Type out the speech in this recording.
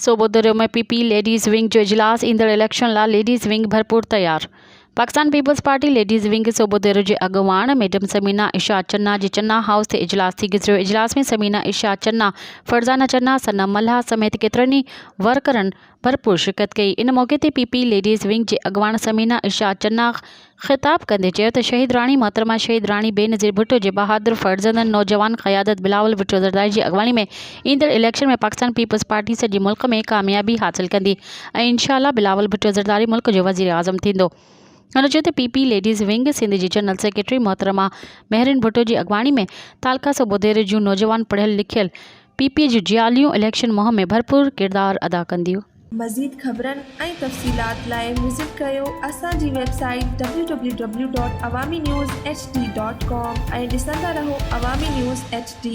सोबोदरो में PP ladies wing जो इजलास ईंदड़ इलेक्शन ला लेडीज़ विंग भरपूर तैयार। Pakistan Peoples Party ladies wing Sobhodero जे अगवान मैडम समीना इशा चन्ना जे चन्ना हाउस ते इजलास थी गुजरियो। इजलास में समीना इशा चन्ना, फरजाना चन्ना, सना मल्हा समेत केतरनि वर्करन भरपूर शिरकत कई। इन मौके ते पीपी लेडीज़ विंग जे अगवान समीना इशा चन्ना खिताब कंदे चयो त शहीद राणी मोहतरमा शहीद राणी बेनज़ीर भुट्टो जे बहादुर फर्जंदन नौजवान क़यादत बिलावल भुट्टो ज़रदारी जी अगवानी में ईंदड़ इलेक्शन में पाकिस्तान पीपल्स पार्टी सॼे मुल्क में कामयाबी हासिल कंदी ऐं इंशाअल्लाह बिलावल भुट्टो ज़रदारी मुल्क जो वज़ीर आज़म थींदो। हुन चयो त पीपी लेडीज़ विंग सिंध जी जनरल सेक्रेटरी मोहतरमा महरिन भुट्टो जी अगवानी में तालका सोबोदेरे जूं नौजवान पढ़ियल लिखियल पीपी जूं जियालियूं इलेक्शन मुहिम में भरपूर किरदार अदा कंदियूं। मज़ीद ख़बरनि ऐं तफ़सीलात लाइ विज़िट कयो असांजी वेबसाइट www.awamiNewsHD.com ऐं ॾिसंदा रहो अवामी न्यूज़ HD।